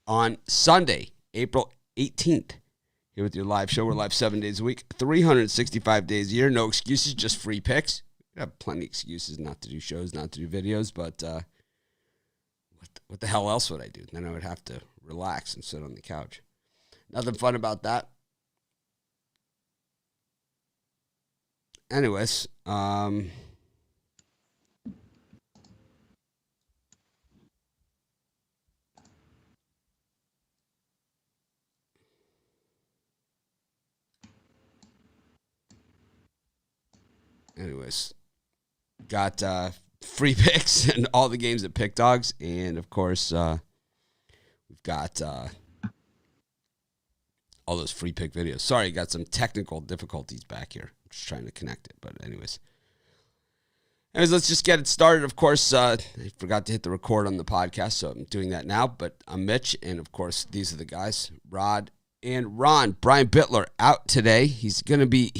on Sunday, April 18th. Here with your live show. We're live 7 days a week, 365 days a year. No excuses, just free picks. We have plenty of excuses not to do shows, not to do videos, but what the hell else would I do? Then I would have to relax and sit on the couch. Nothing fun about that. Anyways, got free picks and all the games at Pick Dogs, and of course, we've got all those free pick videos. Sorry, got some technical difficulties back here. I'm just trying to connect it, but anyways, let's just get it started. Of course, I forgot to hit the record on the podcast, so I'm doing that now. But I'm Mitch, and of course, these are the guys, Rod and Ron. Brian Bittler out today. He's gonna be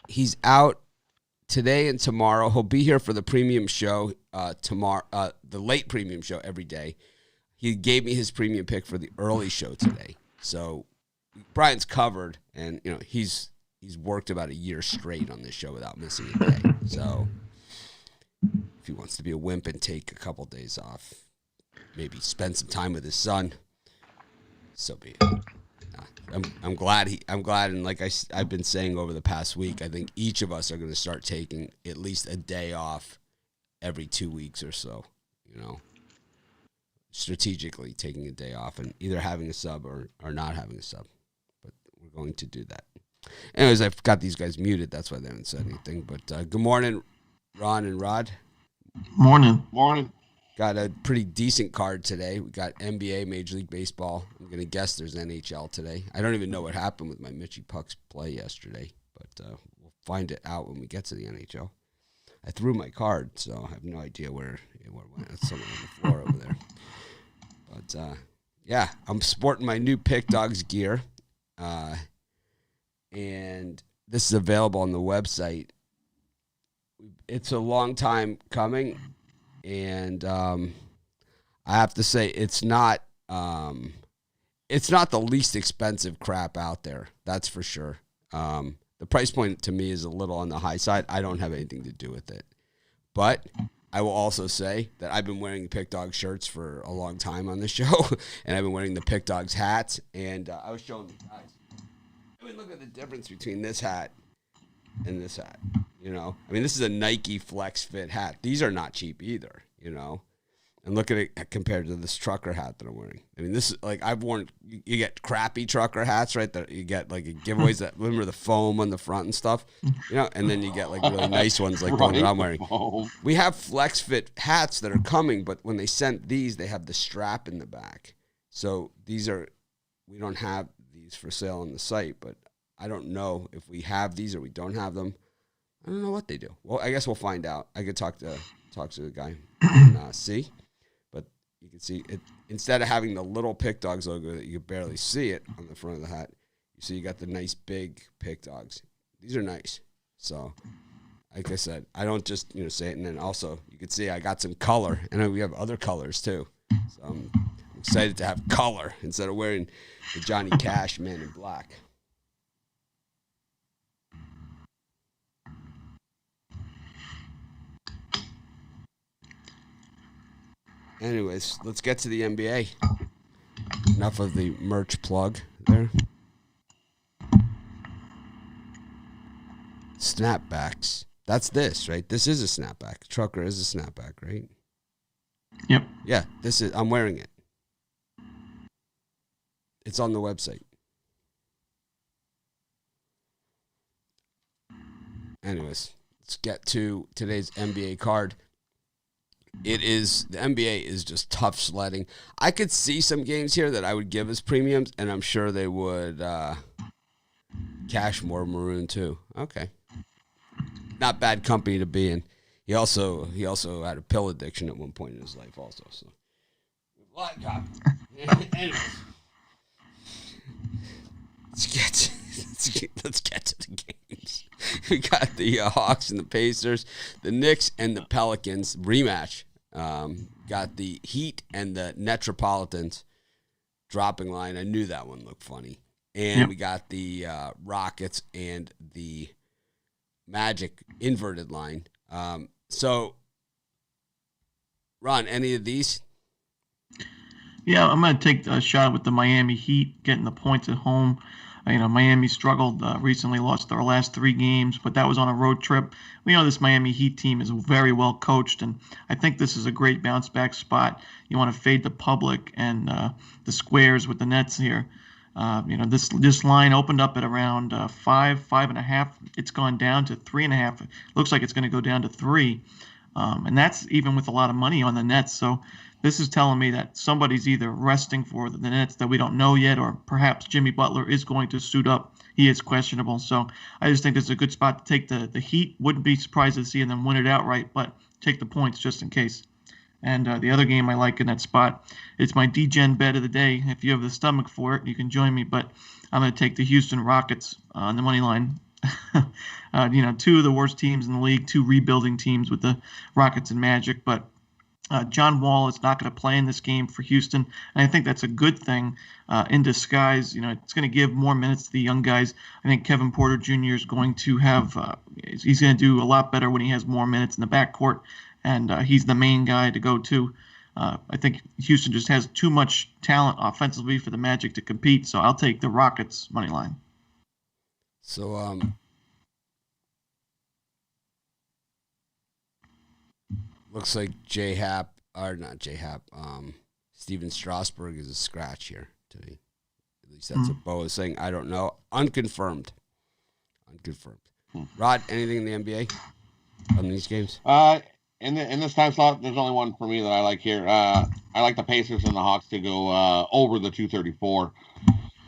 he's out today and tomorrow. He'll be here for the premium show tomorrow, the late premium show every day. He gave me his premium pick for the early show today. So Brian's covered, and he's worked about a year straight on this show without missing a day. So if he wants to be a wimp and take a couple days off, maybe spend some time with his son, so be it. I'm glad, and like I've been saying over the past week, I think each of us are going to start taking at least a day off every 2 weeks or so, strategically taking a day off and either having a sub or not having a sub. But we're going to do that. Anyways, I've got these guys muted. That's why they haven't said anything. But good morning, Ron and Rod. Morning. Got a pretty decent card today. We got NBA, Major League Baseball. I'm going to guess there's NHL today. I don't even know what happened with my Mitchie Pucks play yesterday, but we'll find it out when we get to the NHL. I threw my card, so I have no idea where it went. It's somewhere on the floor over there. But, yeah, I'm sporting my new Pick Dogs gear, and this is available on the website. It's a long time coming. And I have to say, it's not the least expensive crap out there. That's for sure. The price point to me is a little on the high side. I don't have anything to do with it. But I will also say that I've been wearing Pick Dog shirts for a long time on this show, and I've been wearing the Pick Dogs hats. And I was showing the guys. I mean, look at the difference between this hat and this hat. This is a Nike Flex Fit hat. These are not cheap either, and look at it compared to this trucker hat that I'm wearing. This is like I've worn, you get crappy trucker hats, right? That you get like giveaways that, remember the foam on the front and stuff, and then you get like really nice ones like the one that I'm wearing. We have Flex Fit hats that are coming, but when they sent these, they have the strap in the back. So we don't have these for sale on the site, but I don't know if we have these or we don't have them. I don't know what they do. Well, I guess we'll find out. I could talk to the guy and see. But you can see it, instead of having the little Pick Dogs logo that you can barely see it on the front of the hat, you got the nice big Pick Dogs. These are nice. So, like I said, I don't just say it. And then also, you can see I got some color. And we have other colors, too. So I'm excited to have color instead of wearing the Johnny Cash Man in Black. Anyways, let's get to the NBA. Enough of the merch plug there. Snapbacks. That's this, right? This is a snapback. Trucker is a snapback, right? Yep. Yeah, I'm wearing it. It's on the website. Anyways, let's get to today's NBA card. The NBA is just tough sledding. I could see some games here that I would give as premiums, and I'm sure they would cash more maroon too. Okay. Not bad company to be in. He also had a pill addiction at one point in his life also. So a lot of copy. Anyways. Let's get to the games. We got the Hawks and the Pacers, the Knicks and the Pelicans rematch. Got the Heat and the Metropolitans dropping line. I knew that one looked funny. And we got the Rockets and the Magic inverted line. So, Ron, any of these? Yeah, I'm going to take a shot with the Miami Heat, getting the points at home. Miami struggled recently, lost their last 3 games, but that was on a road trip. We know this Miami Heat team is very well coached, and I think this is a great bounce-back spot. You want to fade the public and the squares with the Nets here. This line opened up at around 5.5. It's gone down to 3.5. Looks like it's going to go down to 3, and that's even with a lot of money on the Nets. So this is telling me that somebody's either resting for the Nets that we don't know yet, or perhaps Jimmy Butler is going to suit up. He is questionable. So I just think this is a good spot to take the Heat. Wouldn't be surprised to see them win it outright, but take the points just in case. And the other game I like in that spot, it's my D-Gen bet of the day. If you have the stomach for it, you can join me. But I'm going to take the Houston Rockets on the money line. 2 of the worst teams in the league, 2 rebuilding teams with the Rockets and Magic. But John Wall is not going to play in this game for Houston, and I think that's a good thing in disguise. It's going to give more minutes to the young guys. I think Kevin Porter Jr. is going to have he's going to do a lot better when he has more minutes in the backcourt, and he's the main guy to go to. I think Houston just has too much talent offensively for the Magic to compete, so I'll take the Rockets money line. So, looks like Steven Strasburg is a scratch here today. At least that's what Bo is saying. I don't know. Unconfirmed. Rod, anything in the NBA on these games? In this time slot, there's only one for me that I like here. I like the Pacers and the Hawks to go over the 234.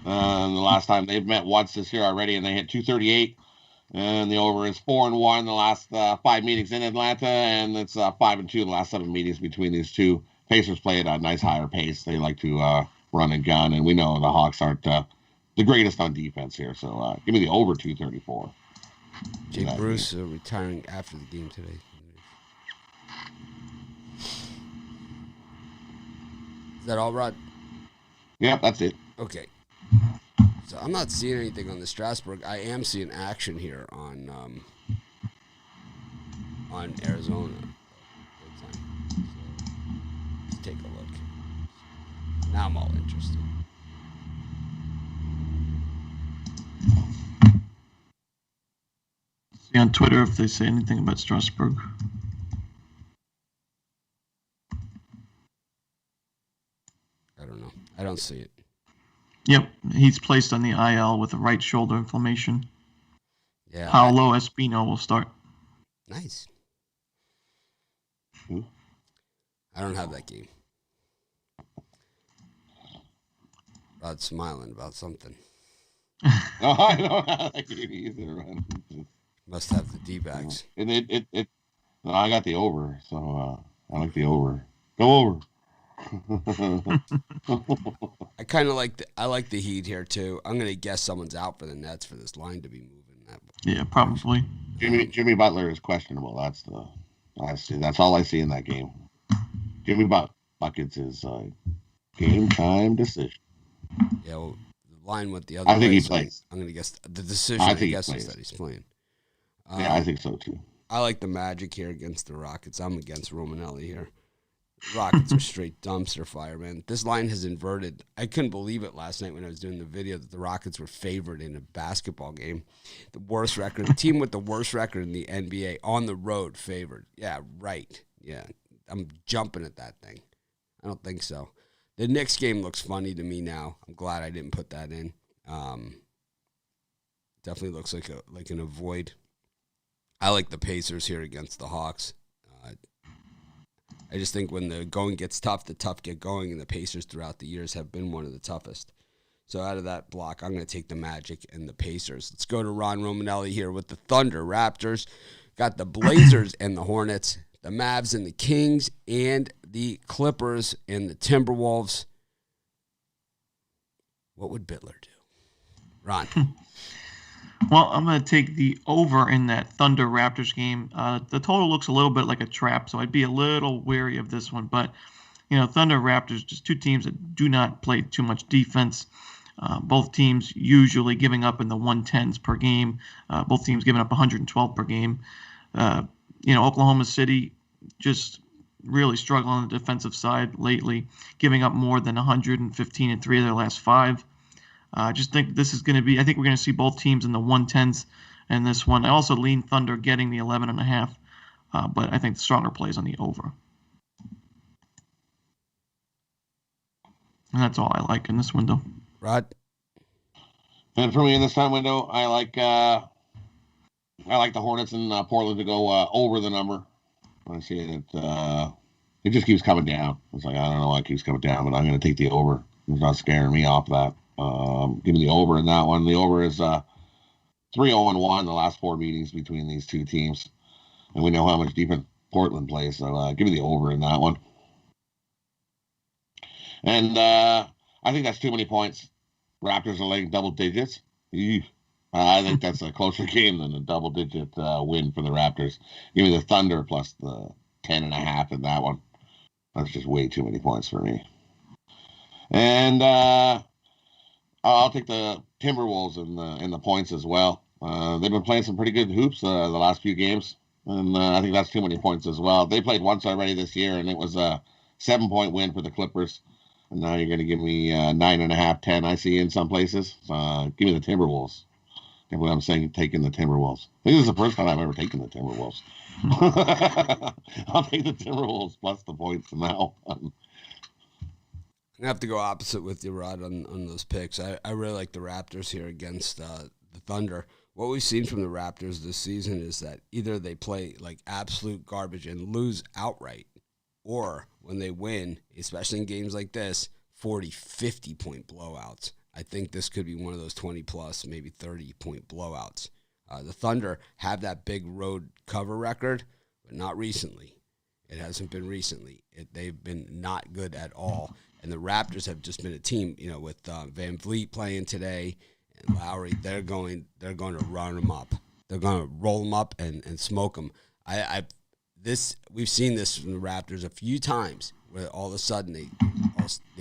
The last time they've met once this year already, and they hit 238. And the over is 4-1 the last 5 meetings in Atlanta, and it's 5-2 the last 7 meetings between these two. Pacers play at a nice higher pace. They like to run and gun, and we know the Hawks aren't the greatest on defense here. So give me the over 234. Jay Bruce retiring after the game today. Is that all, Rod? Yep, that's it. Okay. So I'm not seeing anything on the Strasburg. I am seeing action here on Arizona. So let's take a look. Now I'm all interested. See on Twitter if they say anything about Strasburg. I don't know. I don't see it. Yep, he's placed on the IL with a right shoulder inflammation. Yeah. Paolo Espino will start. Nice. I don't have that game. Rod's smiling about something. No, I don't have that game either. Must have the D-backs. And no, I got the over, so I like the over. Go over. I kind of like the Heat here too. I'm gonna guess someone's out for the Nets for this line to be moving that way. Yeah, probably. Jimmy Butler is questionable. That's all I see in that game. Jimmy Buckets is game time decision. Yeah, well, the line with the other. I think he plays. I'm gonna guess the decision. I guess is that he's playing. Yeah, I think so too. I like the Magic here against the Rockets. I'm against Romanelli here. Rockets are straight dumpster fire, man. This line has inverted. I couldn't believe it last night when I was doing the video that the Rockets were favored in a basketball game. The worst record, the team with the worst record in the NBA on the road favored. Yeah, right. Yeah, I'm jumping at that thing. I don't think so. The Knicks game looks funny to me now. I'm glad I didn't put that in. Definitely looks like an avoid. I like the Pacers here against the Hawks. I just think when the going gets tough, the tough get going, and the Pacers throughout the years have been one of the toughest. So out of that block, I'm going to take the Magic and the Pacers. Let's go to Ron Romanelli here with the Thunder Raptors. Got the Blazers and the Hornets, the Mavs and the Kings, and the Clippers and the Timberwolves. What would Bittler do? Ron. Well, I'm going to take the over in that Thunder Raptors game. The total looks a little bit like a trap, so I'd be a little wary of this one. But, Thunder Raptors, just two teams that do not play too much defense. Both teams usually giving up in the 110s per game. Both teams giving up 112 per game. Oklahoma City just really struggling on the defensive side lately, giving up more than 115 in 3 of their last 5. I just think this is going to be, I think we're going to see both teams in the 110s in this one. I also lean Thunder getting the 11.5, but I think the stronger plays on the over. And that's all I like in this window. Rod? And for me in this time window, I like the Hornets in Portland to go over the number. I see it just keeps coming down. It's like, I don't know why it keeps coming down, but I'm going to take the over. It's not scaring me off that. Give me the over in that one. The over is 3-0-1 the last 4 meetings between these two teams. And we know how much defense Portland plays, so give me the over in that one. And I think that's too many points. Raptors are laying double digits. I think that's a closer game than a double-digit win for the Raptors. Give me the Thunder plus the 10.5 in that one. That's just way too many points for me. And I'll take the Timberwolves in the points as well. They've been playing some pretty good hoops the last few games, and I think that's too many points as well. They played once already this year, and it was a 7-point win for the Clippers. And now you're going to give me 9.5, 10. I see in some places. Give me the Timberwolves. Can't believe I'm saying taking the Timberwolves. I think this is the first time I've ever taken the Timberwolves. I'll take the Timberwolves plus the points now. I'm going to have to go opposite with you, Rod, on those picks. I really like the Raptors here against the Thunder. What we've seen from the Raptors this season is that either they play like absolute garbage and lose outright, or when they win, especially in games like this, 40, 50-point blowouts. I think this could be one of those 20-plus, maybe 30-point blowouts. The Thunder have that big road cover record, but not recently. It hasn't been recently. They've been not good at all. And the Raptors have just been a team, with Van Vliet playing today and Lowry. They're going to run them up. They're going to roll them up and smoke them. We've seen this from the Raptors a few times, where all of a sudden they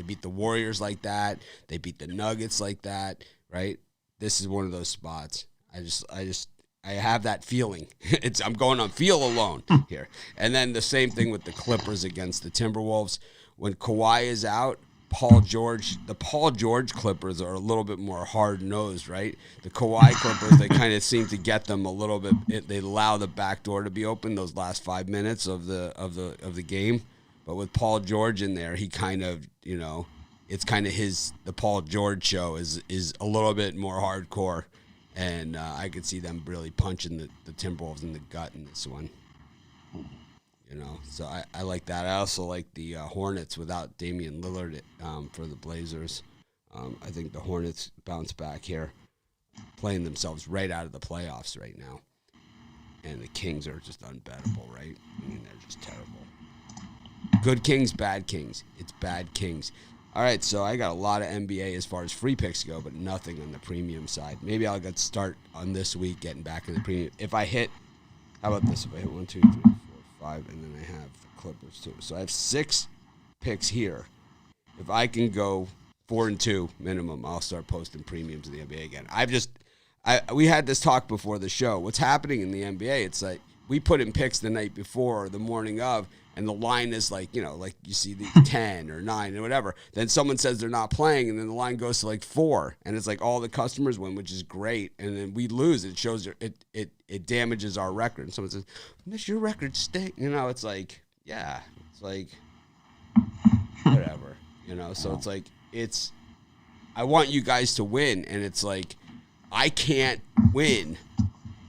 beat the Warriors like that, they beat the Nuggets like that, right? This is one of those spots. I have that feeling. I'm going on feel alone here. And then the same thing with the Clippers against the Timberwolves. When Kawhi is out, the Paul George Clippers are a little bit more hard-nosed, right? The Kawhi Clippers, they kind of seem to get them a little bit. They allow the back door to be open those last 5 minutes of the game. But with Paul George in there, he kind of, it's kind of the Paul George show is a little bit more hardcore. And I could see them really punching the Timberwolves in the gut in this one. So I like that. I also like the Hornets without Damian Lillard for the Blazers. I think the Hornets bounce back here, playing themselves right out of the playoffs right now. And the Kings are just unbettable, right? I mean, they're just terrible. Good Kings, bad Kings. It's bad Kings. All right, so I got a lot of NBA as far as free picks go, but nothing on the premium side. Maybe I'll get start on this week getting back in the premium. If I hit, how about this? If I hit 1, 2, 3, 4, 5, and then I have the Clippers too. So I have 6 picks here. If I can go 4-2 minimum, I'll start posting premiums in the NBA again. We had this talk before the show. What's happening in the NBA? It's like we put in picks the night before or the morning of, and the line is like, like you see the 10 or 9 or whatever. Then someone says they're not playing, and then the line goes to like 4, and it's like all the customers win, which is great. And then we lose. It shows it damages our record. And someone says, "Miss, your record stink." It's like, yeah, it's like whatever. So it's like I want you guys to win, and it's like I can't win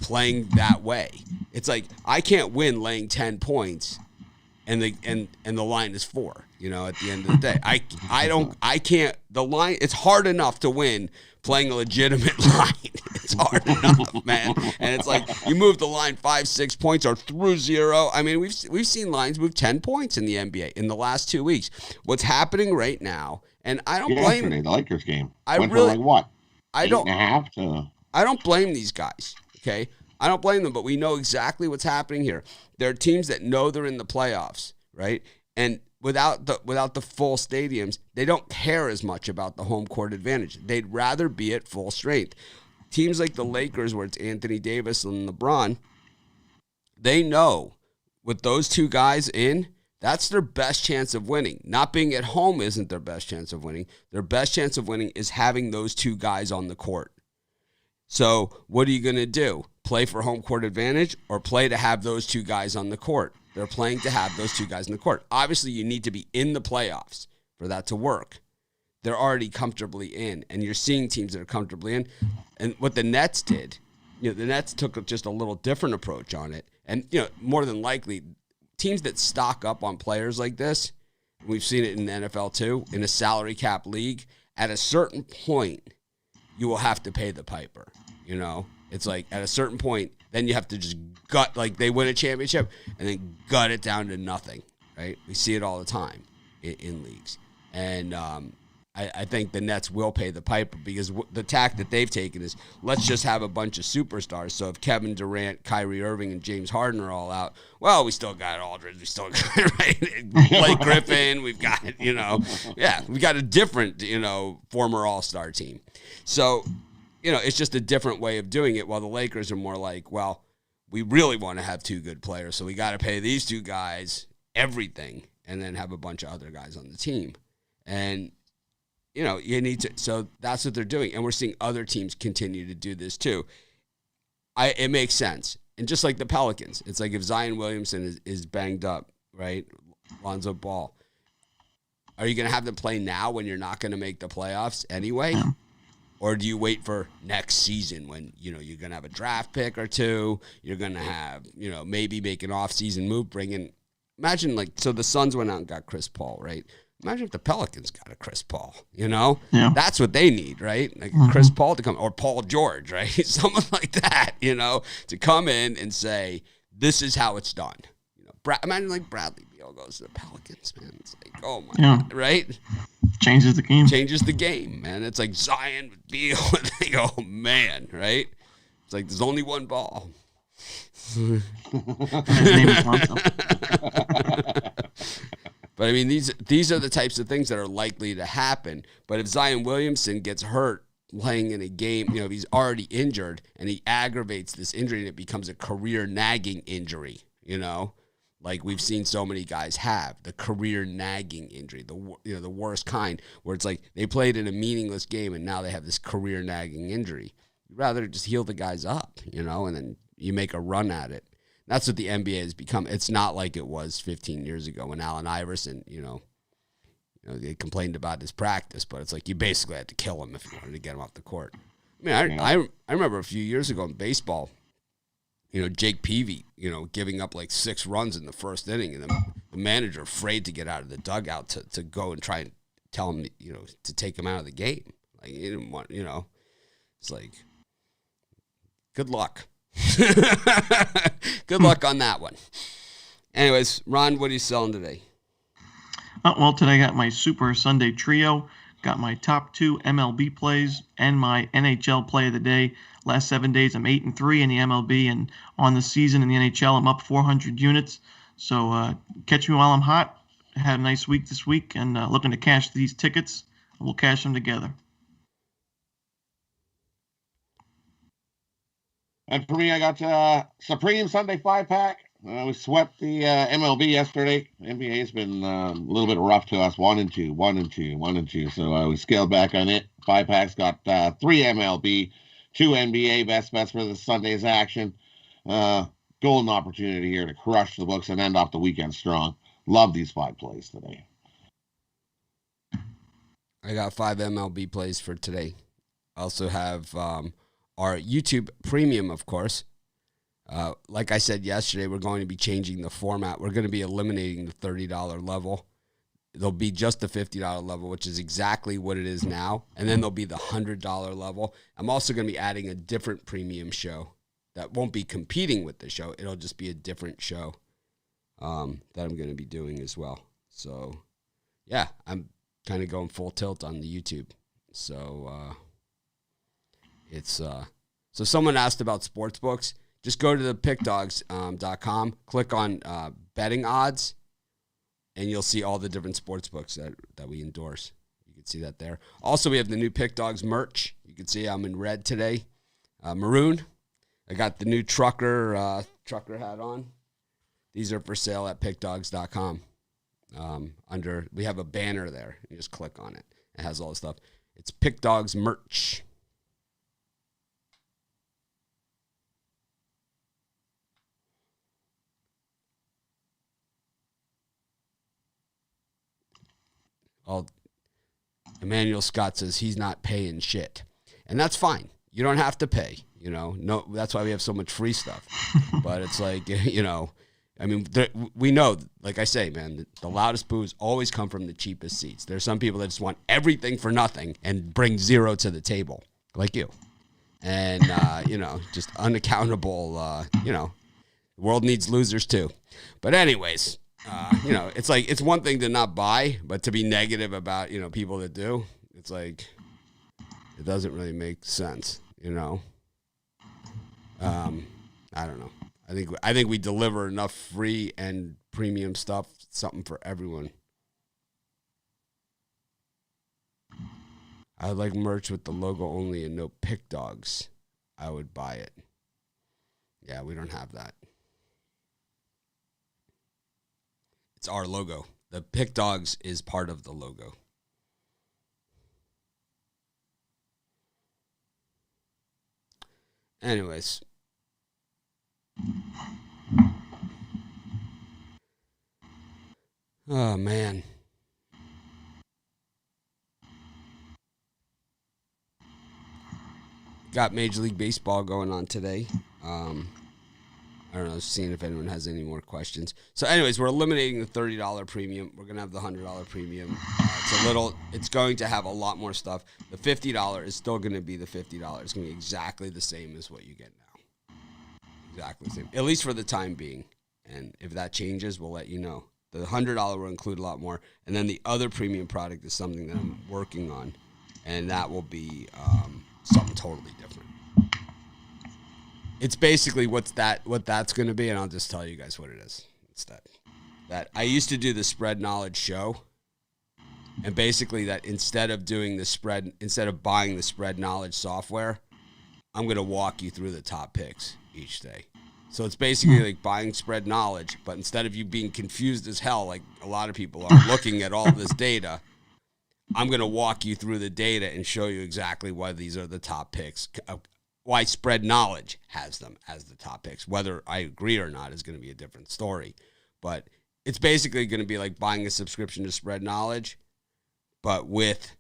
playing that way. It's like I can't win laying 10 points. And the line is 4, at the end of the day. I can't, the line, it's hard enough to win playing a legitimate line. It's hard enough, man. And it's like, you move the line 5, 6 points or through 0. I mean, we've seen lines move 10 points in the NBA in the last 2 weeks. What's happening right now, and I don't blame the Lakers game. I went really, for like what? I 8.5 to I don't blame these guys, okay? I don't blame them, but we know exactly what's happening here. There are teams that know they're in the playoffs, right? And without the full stadiums, they don't care as much about the home court advantage. They'd rather be at full strength. Teams like the Lakers, where it's Anthony Davis and LeBron, they know with those two guys in, that's their best chance of winning. Not being at home isn't their best chance of winning. Their best chance of winning is having those two guys on the court. So what are you going to do? Play for home court advantage or play to have those two guys on the court? They're playing to have those two guys on the court. Obviously, you need to be in the playoffs for that to work. They're already comfortably in, and you're seeing teams that are comfortably in. And what the Nets did, the Nets took just a little different approach on it. And, more than likely, teams that stock up on players like this, we've seen it in the NFL too, in a salary cap league, at a certain point, you will have to pay the piper, It's like at a certain point, then you have to just gut, like they win a championship and then gut it down to nothing, right? We see it all the time in leagues. And I think the Nets will pay the piper because the tack that they've taken is let's just have a bunch of superstars. So if Kevin Durant, Kyrie Irving, and James Harden are all out, well, we still got Aldridge. We still got Blake Griffin. We've got, we got a different, former all-star team. So, it's just a different way of doing it, while the Lakers are more like, well, we really want to have two good players, so we got to pay these two guys everything and then have a bunch of other guys on the team. And, you need to – so that's what they're doing. And we're seeing other teams continue to do this too. It makes sense. And just like the Pelicans, it's like if Zion Williamson is banged up, right, Lonzo Ball, are you going to have them play now when you're not going to make the playoffs anyway? Yeah. Or do you wait for next season when, you're going to have a draft pick or two, you're going to have, maybe make an off-season move, imagine so the Suns went out and got Chris Paul, right? Imagine if the Pelicans got a Chris Paul, Yeah. That's what they need, right? Like Chris Paul to come, or Paul George, right? Someone like that, to come in and say, this is how it's done. Imagine like Bradley Beal goes to the Pelicans, man. It's like, oh my God, right? Changes the game. Changes the game, man. It's like Zion with Beal, and they go, oh man, right? It's like there's only one ball. His name is Lonzo. But I mean, these are the types of things that are likely to happen. But if Zion Williamson gets hurt playing in a game, if he's already injured and he aggravates this injury and it becomes a career nagging injury, like we've seen so many guys have, the career nagging injury, the worst kind, where it's like they played in a meaningless game and now they have this career nagging injury. You'd rather just heal the guys up, and then you make a run at it. That's what the NBA has become. It's not like it was 15 years ago when Allen Iverson, they complained about his practice, but it's like you basically had to kill him if you wanted to get him off the court. I mean, I remember a few years ago in baseball, Jake Peavy, giving up like 6 runs in the first inning, and the manager afraid to get out of the dugout to go and try and tell him, to take him out of the game. Like he didn't want, it's like, good luck. Good luck on that one. Anyways, Ron, what are you selling today? Well, today I got my Super Sunday Trio, got my top 2 MLB plays, and my NHL play of the day. Last 7 days, I'm 8-3 in the MLB, and on the season in the NHL, I'm up 400 units. So catch me while I'm hot. Had a nice week this week, and looking to cash these tickets. We'll cash them together. And for me, I got Supreme Sunday 5-pack. We swept the MLB yesterday. NBA has been a little bit rough to us, 1-2. So we scaled back on it. 5-pack's got 3 MLB, 2 NBA best bets for the Sunday's action. Golden opportunity here to crush the books and end off the weekend strong. Love these 5 plays today. I got 5 MLB plays for today. I also have our YouTube Premium, of course. Like I said yesterday, we're going to be changing the format. We're going to be eliminating the $30 level. There'll be just the $50 level, which is exactly what it is now. And then there'll be the $100 level. I'm also going to be adding a different premium show that won't be competing with the show. It'll just be a different show that I'm going to be doing as well. So, yeah, I'm kind of going full tilt on the YouTube. So, it's So someone asked about sports books. Just go to the pickdogs.com, click on betting odds, and you'll see all the different sports books that we endorse. You can see that there. Also, we have the new Pick Dogs merch. You can see I'm in red today. Maroon. I got the new trucker hat on. These are for sale at pickdogs.com. We have a banner there. You just click on it. It has all the stuff. It's Pick Dogs merch. Emmanuel Scott says he's not paying shit. And that's fine. You don't have to pay, No, that's why we have so much free stuff. But it's like, we know, like I say, man, the loudest boos always come from the cheapest seats. There's some people that just want everything for nothing and bring zero to the table, like you. And, just unaccountable, the world needs losers too. But anyways, it's like, it's one thing to not buy, but to be negative about, people that do, it's like, it doesn't really make sense, I don't know. I think we deliver enough free and premium stuff, something for everyone. I would like merch with the logo only and no Pick Dogs. I would buy it. Yeah, we don't have that. It's our logo. The Pick Dogs is part of the logo. Anyways. Oh, man. Got Major League Baseball going on today. I don't know, seeing if anyone has any more questions. So anyways, we're eliminating the $30 premium. We're going to have the $100 premium. It's going to have a lot more stuff. The $50 is still going to be the $50. It's going to be exactly the same as what you get now. Exactly the same, at least for the time being. And if that changes, we'll let you know. The $100 will include a lot more. And then the other premium product is something that I'm working on. And that will be something totally different. It's basically what that's going to be, and I'll just tell you guys what it is. It's that I used to do the spread knowledge show, and basically that instead of buying the spread knowledge software, I'm going to walk you through the top picks each day. So it's basically like buying spread knowledge, but instead of you being confused as hell, like a lot of people are looking at all this data, I'm going to walk you through the data and show you exactly why these are the top picks. Why spread knowledge has them as the top picks. Whether I agree or not is going to be a different story. But it's basically going to be like buying a subscription to spread knowledge, but with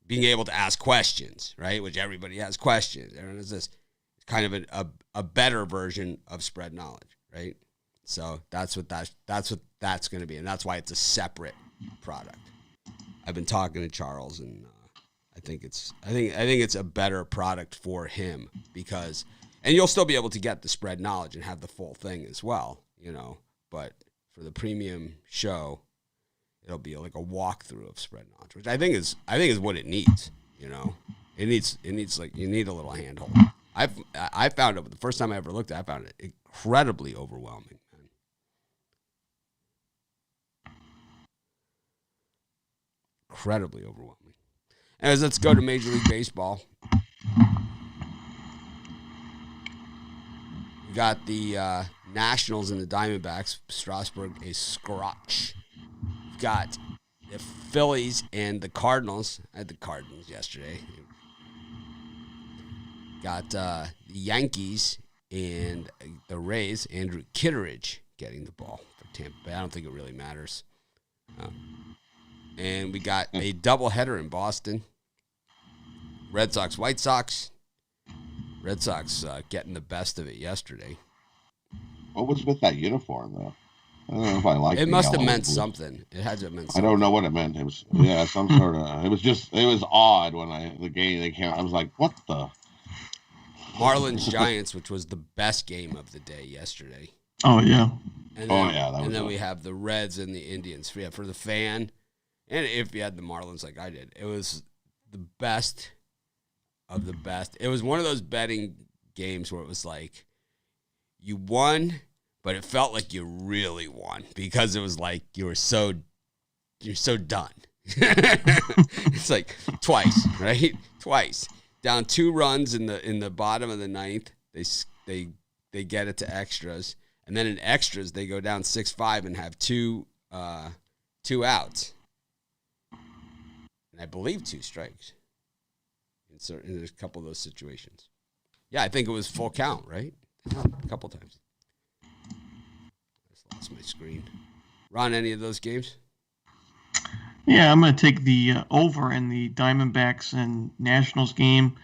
being able to ask questions, right? Which everybody has questions. Everyone has this kind of a better version of spread knowledge, right? So that's what that's going to be, and that's why it's a separate product. I've been talking to Charles, and I think it's a better product for him because, and you'll still be able to get the spread knowledge and have the full thing as well, but for the premium show, it'll be like a walkthrough of spread knowledge, which I think is what it needs. It needs like, you need a little handhold. I found it the first time I ever looked at it, I found it incredibly overwhelming. Incredibly overwhelming. Anyways, let's go to Major League Baseball. We got the Nationals and the Diamondbacks. Strasburg, a scratch. We've got the Phillies and the Cardinals. I had the Cardinals yesterday. Got the Yankees and the Rays. Andrew Kitteridge getting the ball for Tampa Bay. I don't think it really matters. And we got a doubleheader in Boston. Red Sox, White Sox. Red Sox getting the best of it yesterday. What was with that uniform, though? I don't know if I like it. It must have meant something. It had to have meant something. I don't know what it meant. It was, some sort of. It was odd when the game they came. I was like, what the? Marlins Giants, which was the best game of the day yesterday. Oh yeah. And then we have the Reds and the Indians. Yeah, for the fan. And if you had the Marlins like I did, it was the best of the best. It was one of those betting games where it was like you won, but it felt like you really won because it was like you're so done. It's like twice, right? Twice. Down 2 runs in the bottom of the ninth. They get it to extras. And then in extras, they go down 6-5 and have two outs. And I believe 2 strikes in a couple of those situations. Yeah, I think it was full count, right? A couple times. I just lost my screen. Ron, any of those games? Yeah, I'm going to take the over in the Diamondbacks and Nationals game.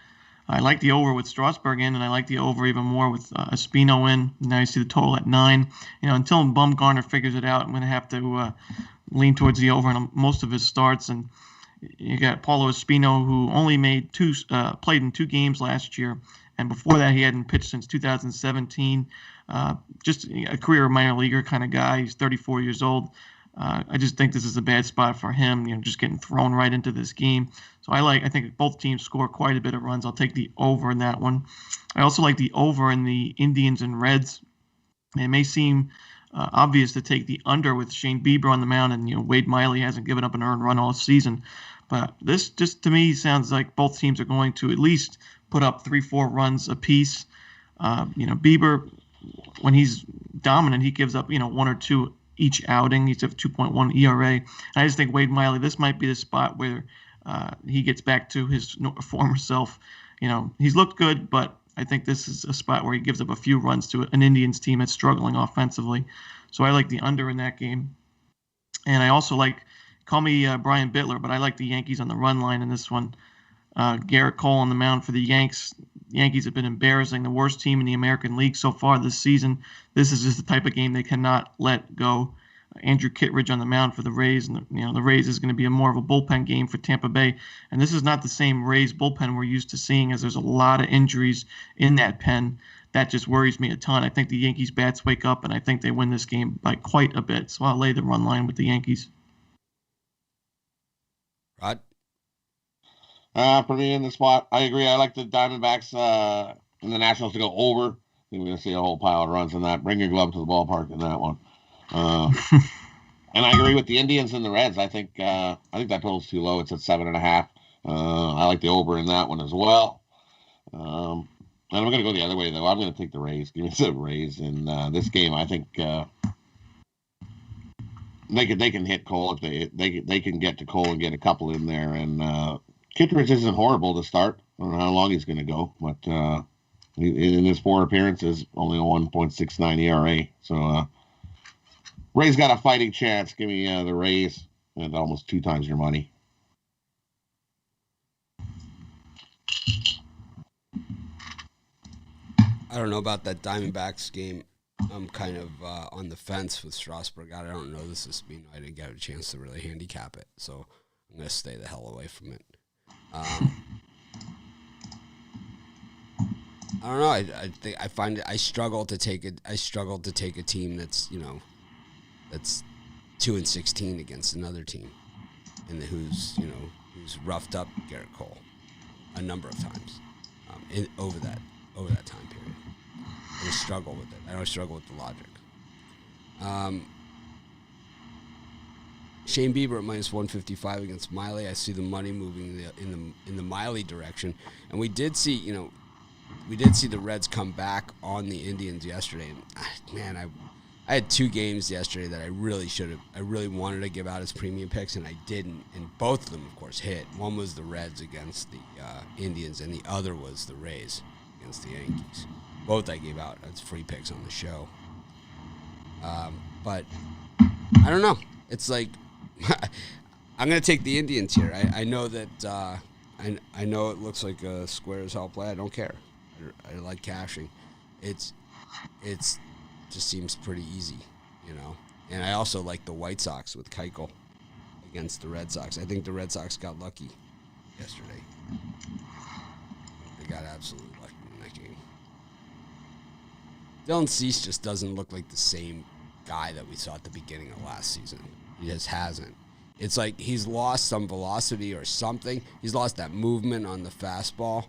I like the over with Strasburg in, and I like the over even more with Espino in. Now you see the total at 9. Until Bumgarner figures it out, I'm going to have to lean towards the over in most of his starts. And you got Paulo Espino, who only played in 2 games last year, and before that he hadn't pitched since 2017. Just a career minor leaguer kind of guy. He's 34 years old. I just think this is a bad spot for him, just getting thrown right into this game. So I think both teams score quite a bit of runs. I'll take the over in that one. I also like the over in the Indians and Reds. It may seem obvious to take the under with Shane Bieber on the mound, and Wade Miley hasn't given up an earned run all season. But this just to me sounds like both teams are going to at least put up 3-4 runs apiece. Bieber, when he's dominant, he gives up 1 or 2 each outing. He's at 2.1 ERA. And I just think Wade Miley, this might be the spot where he gets back to his former self. He's looked good, but I think this is a spot where he gives up a few runs to an Indians team that's struggling offensively. So I like the under in that game. And I also call me Brian Bitler, but I like the Yankees on the run line in this one. Garrett Cole on the mound for the Yanks. The Yankees have been embarrassing, the worst team in the American League so far this season. This is just the type of game they cannot let go. Andrew Kittredge on the mound for the Rays, and the Rays is going to be more of a bullpen game for Tampa Bay. And this is not the same Rays bullpen we're used to seeing, as there's a lot of injuries in that pen. That just worries me a ton. I think the Yankees bats wake up, and I think they win this game by quite a bit. So I'll lay the run line with the Yankees. Rod? For me in the spot, I agree. I like the Diamondbacks and the Nationals to go over. I think we're going to see a whole pile of runs in that. Bring your glove to the ballpark in that one. And I agree with the Indians and the Reds. I think that total's too low. It's at 7.5. I like the over in that one as well. And I'm going to go the other way, though. I'm going to take the Rays. Give me the Rays in this game. I think they can hit Cole if they can get to Cole and get a couple in there. And Kittredge isn't horrible to start. I don't know how long he's going to go, but in his 4 appearances, only a 1.69 ERA. So Rays got a fighting chance. Give me the Rays at almost 2 times your money. I don't know about that Diamondbacks game. I'm kind of on the fence with Strasburg. I don't know this is I didn't get a chance to really handicap it, so I'm going to stay the hell away from it. I don't know. I find it. I struggle to take a team that's that's 2-16 against another team, and who's roughed up Garrett Cole a number of times over that time period. I struggle with it. I don't struggle with the logic. Shane Bieber at minus 155 against Miley. I see the money moving in the Miley direction, and we did see the Reds come back on the Indians yesterday. And man, I had 2 games yesterday that I really wanted to give out as premium picks, and I didn't. And both of them, of course, hit. One was the Reds against the Indians, and the other was the Rays against the Yankees. Both I gave out as free picks on the show. But I don't know. It's like I'm going to take the Indians here. I know that I know it looks like a square as hell play. I don't care. I like cashing. It's just seems pretty easy, And I also like the White Sox with Keuchel against the Red Sox. I think the Red Sox got lucky yesterday. They got absolutely lucky in that game. Dylan Cease just doesn't look like the same guy that we saw at the beginning of last season. He just hasn't. It's like he's lost some velocity or something. He's lost that movement on the fastball.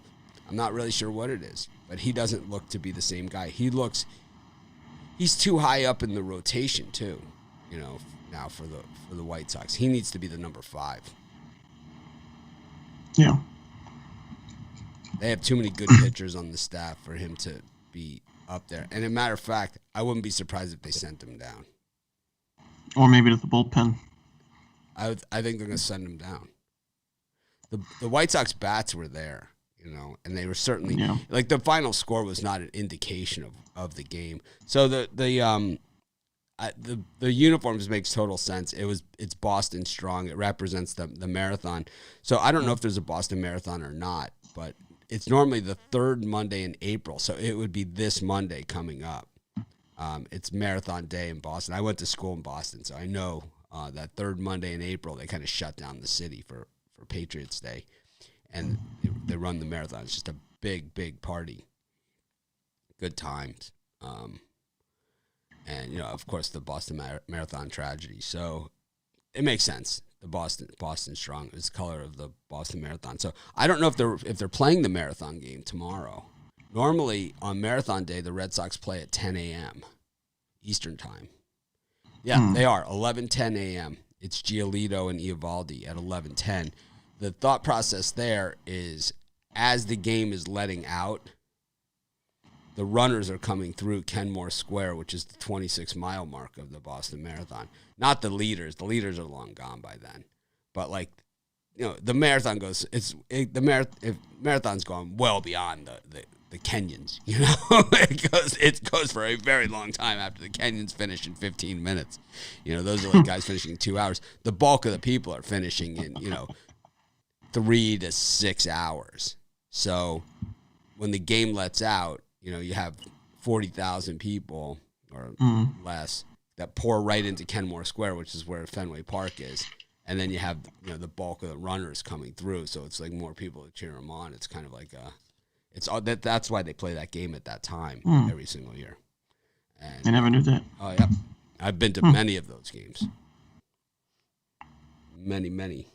I'm not really sure what it is, but he doesn't look to be the same guy. He's too high up in the rotation too, now for the White Sox. He needs to be the number 5. Yeah. They have too many good pitchers on the staff for him to be up there. And as a matter of fact, I wouldn't be surprised if they sent him down. Or maybe to the bullpen. I think they're going to send him down. The White Sox bats were there, and they were certainly like the final score was not an indication of the game. So the uniforms makes total sense. It's Boston strong. It represents the marathon. So I don't know if there's a Boston Marathon or not, but it's normally the 3rd Monday in April. So it would be this Monday coming up. It's Marathon Day in Boston. I went to school in Boston, so I know that 3rd Monday in April they kind of shut down the city for Patriots Day, and they run the marathon. It's just a big party. Good times. And, of course, the Boston Marathon tragedy. So it makes sense. The Boston Strong is the color of the Boston Marathon. So I don't know if they're playing the marathon game tomorrow. Normally, on Marathon Day, the Red Sox play at 10 a.m. Eastern Time. Yeah, they are. 11:10 a.m. It's Giolito and Eovaldi at 11:10. The thought process there is as the game is letting out, the runners are coming through Kenmore Square, which is the 26-mile mark of the Boston Marathon. Not the leaders. The leaders are long gone by then. But, the marathon goes – the marathon's gone well beyond the Kenyans, It goes for a very long time after the Kenyans finish in 15 minutes. Those are like guys finishing in 2 hours. The bulk of the people are finishing in, 3 to 6 hours. So when the game lets out, you have 40,000 people or less that pour right into Kenmore Square, which is where Fenway Park is. And then you have, the bulk of the runners coming through. So it's like more people to cheer them on. It's kind of like that's why they play that game at that time every single year. And I never knew that. Oh, yeah. I've been to many of those games. Many.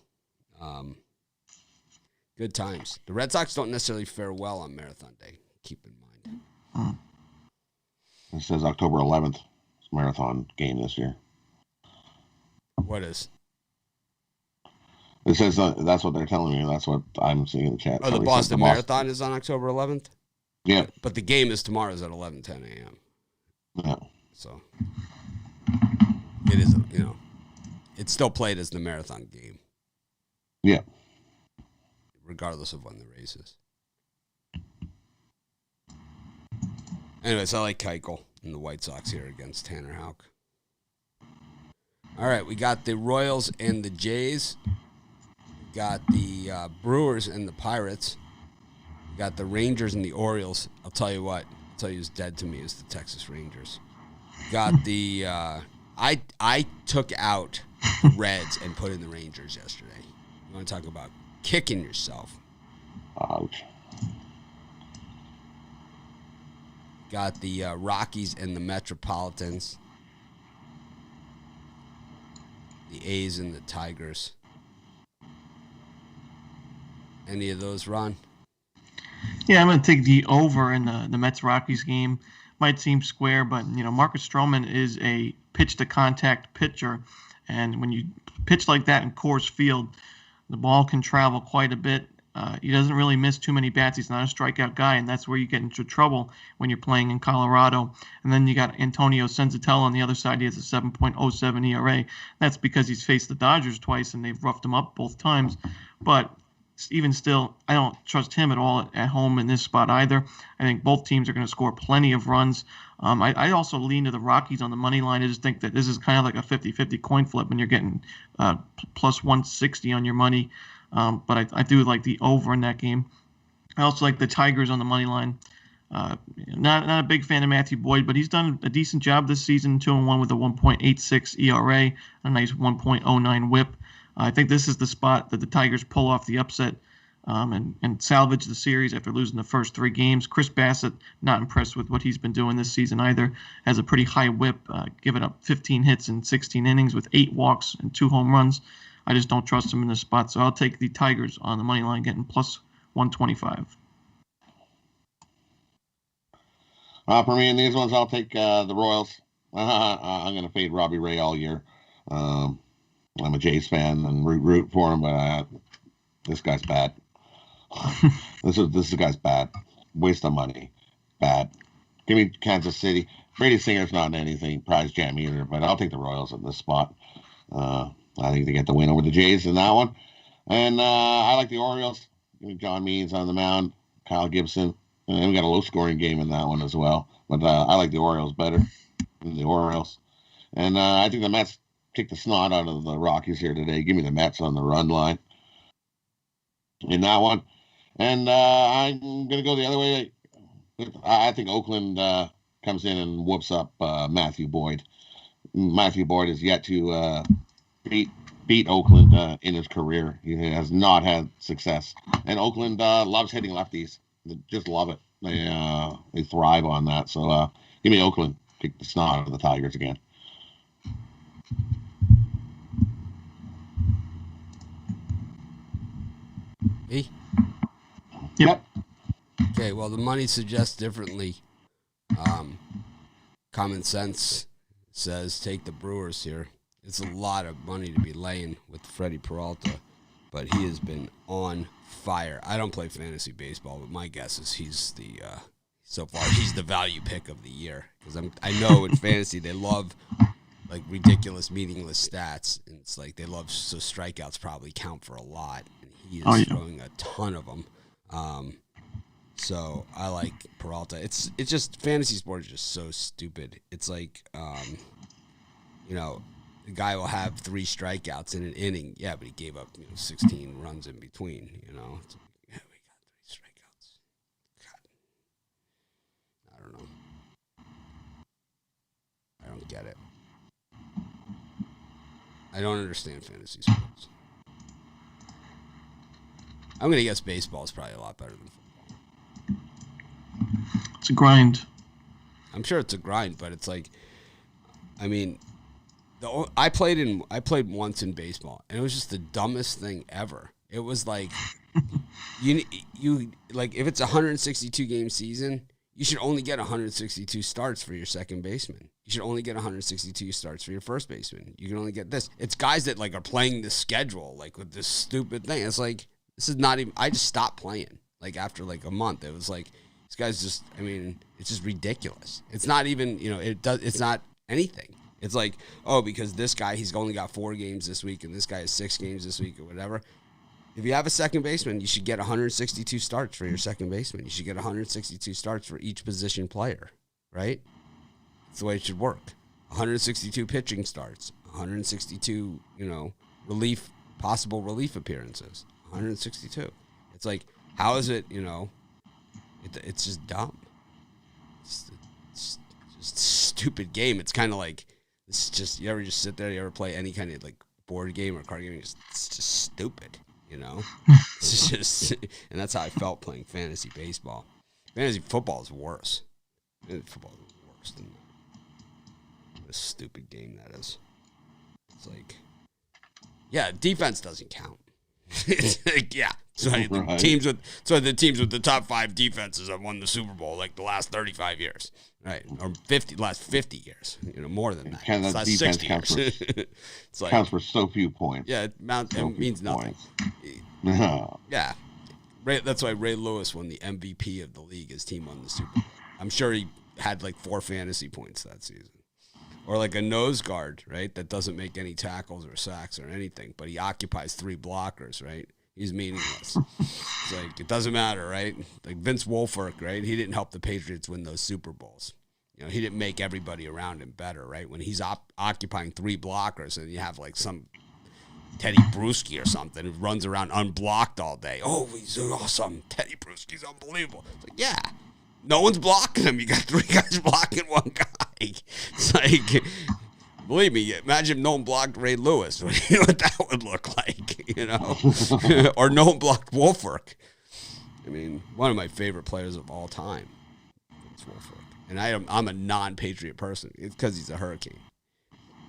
Good times. The Red Sox don't necessarily fare well on Marathon Day. Keep in mind. It says October 11th. It's a marathon game this year. What is? It says that's what they're telling me. That's what I'm seeing in the chat. Oh, the Boston Marathon is on October 11th? Yeah. But the game is tomorrow's at 11:10 a.m. Yeah. So it is, it's still played as the marathon game. Yeah. Regardless of when the race is. Anyways, I like Keuchel and the White Sox here against Tanner Houck. All right, we got the Royals and the Jays. We got the Brewers and the Pirates. We got the Rangers and the Orioles. I'll tell you who's dead to me is the Texas Rangers. We got the I took out the Reds and put in the Rangers yesterday. You want to talk about kicking yourself? Ouch. Got the Rockies and the Metropolitans. The A's and the Tigers. Any of those, Ron? Yeah, I'm going to take the over in the Mets-Rockies game. Might seem square, but, Marcus Stroman is a pitch-to-contact pitcher. And when you pitch like that in Coors Field, the ball can travel quite a bit. He doesn't really miss too many bats. He's not a strikeout guy, and that's where you get into trouble when you're playing in Colorado. And then you got Antonio Senzatella on the other side. He has a 7.07 ERA. That's because he's faced the Dodgers twice, and they've roughed him up both times. But even still, I don't trust him at all at home in this spot either. I think both teams are going to score plenty of runs. I also lean to the Rockies on the money line. I just think that this is kind of like a 50-50 coin flip when you're getting plus 160 on your money. But I do like the over in that game. I also like the Tigers on the money line. Not a big fan of Matthew Boyd, but he's done a decent job this season, 2-1 with a 1.86 ERA, a nice 1.09 WHIP. I think this is the spot that the Tigers pull off the upset and salvage the series after losing the first 3 games. Chris Bassett, not impressed with what he's been doing this season either. Has a pretty high WHIP, giving up 15 hits in 16 innings with 8 walks and 2 home runs. I just don't trust him in this spot, so I'll take the Tigers on the money line, getting plus 125. For me in these ones, I'll take the Royals. I'm going to fade Robbie Ray all year. I'm a Jays fan and root for him, but this guy's bad. This guy's bad. Waste of money. Bad. Give me Kansas City. Brady Singer's not in anything prize jam either, but I'll take the Royals at this spot. I think they get the win over the Jays in that one. And I like the Orioles. Give me John Means on the mound, Kyle Gibson. And we got a low-scoring game in that one as well. But I like the Orioles better than the Orioles. And I think the Mets kick the snot out of the Rockies here today. Give me the Mets on the run line in that one. And I'm going to go the other way. I think Oakland comes in and whoops up Matthew Boyd. Matthew Boyd has yet to beat Oakland in his career. He has not had success. And Oakland loves hitting lefties. They just love it. They thrive on that. So give me Oakland. Kick the snot out of the Tigers again. Me? Yep. Okay, well, the money suggests differently. Common sense says take the Brewers here. It's a lot of money to be laying with Freddie Peralta, but he has been on fire. I don't play fantasy baseball, but my guess is he's so far he's the value pick of the year, because I know in fantasy they love like ridiculous, meaningless stats, and it's like they love, so strikeouts probably count for a lot, and he is throwing a ton of them. So I like Peralta. It's just fantasy sports is just so stupid. It's like the guy will have 3 strikeouts in an inning. Yeah, but he gave up 16 runs in between. It's like, yeah, we got 3 strikeouts. God, I don't know. I don't get it. I don't understand fantasy sports. I'm gonna guess baseball is probably a lot better than football. It's a grind. I'm sure it's a grind, but it's like, I mean, I played once in baseball, and it was just the dumbest thing ever. It was like, you like, if it's a 162 game season, you should only get 162 starts for your second baseman. You should only get 162 starts for your first baseman. You can only get this. It's guys that like are playing the schedule like with this stupid thing. It's like, this is not even. I just stopped playing like after like a month. It was like, these guys just. I mean, it's just ridiculous. It's not even. It's not anything. It's like, oh, because this guy, he's only got 4 games this week, and this guy has 6 games this week, or whatever. If you have a second baseman, you should get 162 starts for your second baseman. You should get 162 starts for each position player, right? That's the way it should work. 162 pitching starts, 162, possible relief appearances, 162. It's like, how is it, it's just dumb. It's just a stupid game. It's kind of like, it's just, you ever just sit there, you ever play any kind of like board game or card game, it's just stupid, It's just, and that's how I felt playing fantasy baseball. Fantasy football is worse. Fantasy football is worse than what a stupid game that is. It's like, yeah, defense doesn't count. It's like, yeah. So the teams with the top 5 defenses have won the Super Bowl like the last 35 years, right? Or last 50 years, more than that. That last defense 60 counts years. for, counts for so few points. Yeah, it means nothing. Yeah, that's why Ray Lewis won the MVP of the league. His team won the Super Bowl. I'm sure he had like 4 fantasy points that season. Or like a nose guard, right, that doesn't make any tackles or sacks or anything, but he occupies 3 blockers, right? He's meaningless. It's like, it doesn't matter, right? Like Vince Wilfork, right? He didn't help the Patriots win those Super Bowls. He didn't make everybody around him better, right? When he's occupying 3 blockers and you have like some Teddy Bruschi or something who runs around unblocked all day. Oh, he's awesome. Teddy Bruschi's unbelievable. It's like, yeah, no one's blocking him. You got 3 guys blocking 1 guy. It's like, believe me, imagine if no one blocked Ray Lewis. You know what that would look like, or no one blocked Wolford. I mean, one of my favorite players of all time is Wolford. And I'm a non-Patriot person. It's because he's a Hurricane.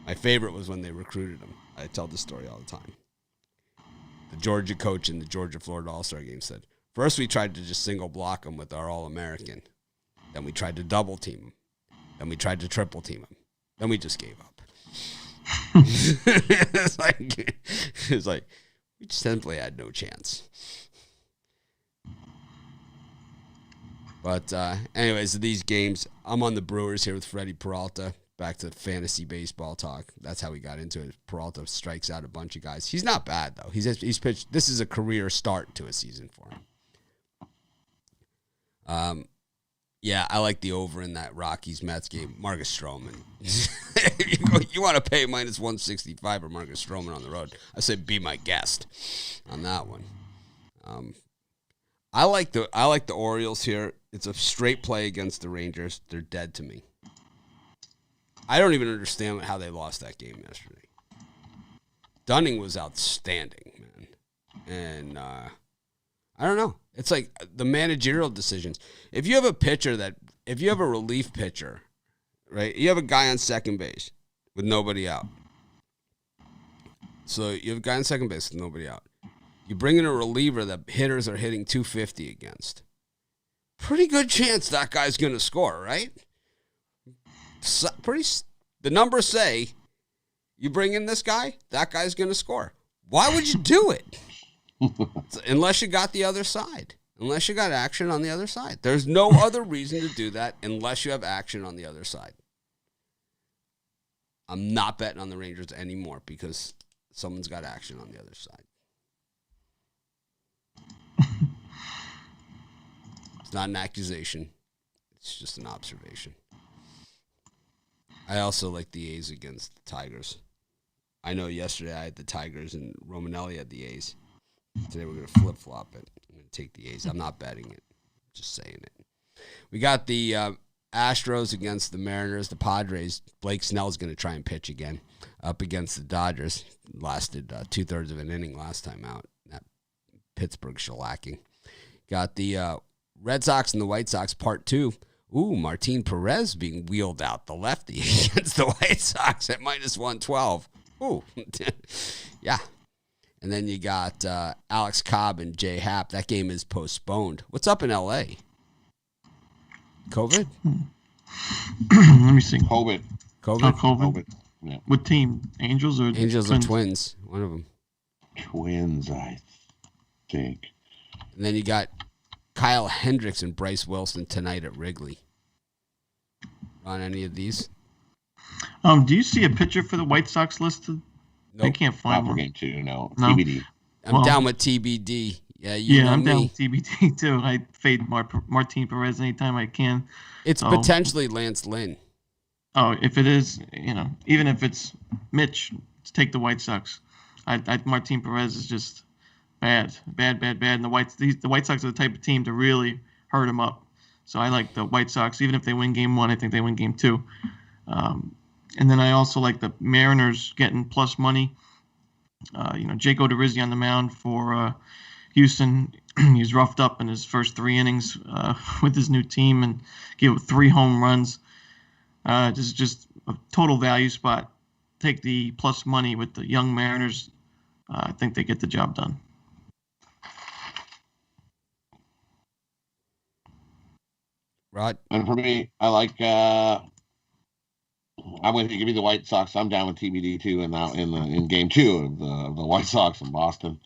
My favorite was when they recruited him. I tell this story all the time. The Georgia coach in the Georgia-Florida All-Star game said, first we tried to just single block him with our All-American. Then we tried to double team him. Then we tried to triple team him. Then we just gave up. It's like we simply had no chance. But anyways, these games, I'm on the Brewers here with Freddie Peralta. Back to fantasy baseball talk. That's how we got into it. Peralta strikes out a bunch of guys. He's not bad, though. He's pitched. This is a career start to a season for him. Yeah, I like the over in that Rockies-Mets game. Marcus Stroman. you want to pay minus 165 or Marcus Stroman on the road, I say be my guest on that one. I like the Orioles here. It's a straight play against the Rangers. They're dead to me. I don't even understand how they lost that game yesterday. Dunning was outstanding, man. And I don't know. It's like the managerial decisions. If you have a relief pitcher, right? You have a guy on second base with nobody out. So you have a guy on second base with nobody out. You bring in a reliever that hitters are hitting 250 against. Pretty good chance that guy's going to score, right? The numbers say you bring in this guy, that guy's going to score. Why would you do it? Unless you got the other side. Unless you got action on the other side. There's no other reason to do that unless you have action on the other side. I'm not betting on the Rangers anymore because someone's got action on the other side. It's not an accusation. It's just an observation. I also like the A's against the Tigers. I know yesterday I had the Tigers and Romanelli had the A's. Today we're going to flip-flop it. I'm going to take the A's. I'm not betting it. Just saying it. We got the Astros against the Mariners. The Padres. Blake Snell's going to try and pitch again up against the Dodgers. Lasted two-thirds of an inning last time out. That Pittsburgh shellacking. Got the Red Sox and the White Sox part 2. Ooh, Martin Perez being wheeled out, the lefty, against the White Sox at minus 112. Ooh, yeah. And then you got Alex Cobb and Jay Happ. That game is postponed. What's up in L.A.? COVID? Let me see. COVID. COVID. Yeah. What team? Angels or Angels Twins? or Twins? One of them. Twins, I think. And then you got Kyle Hendricks and Bryce Wilson tonight at Wrigley. On any of these? Do you see a picture for the White Sox listed? Nope. I can't find Not for one. game 2, no. No. TBD. I'm down with TBD. Yeah, I'm me. down with TBD too. I fade Martin Perez anytime I can. It's potentially Lance Lynn. Oh, if it is, even if it's Mitch, let's take the White Sox. Martin Perez is just bad. And the White Sox are the type of team to really hurt him up. So I like the White Sox. Even if they win game 1, I think they win game 2. And then I also like the Mariners getting plus money. Jake Odorizzi on the mound for Houston. He's roughed up in his first 3 innings with his new team and gave up 3 home runs. This is just a total value spot. Take the plus money with the young Mariners. I think they get the job done. Rod? And for me, I like. I'm going to give you the White Sox. I'm down with TBD too, and now in game 2 of the White Sox in Boston.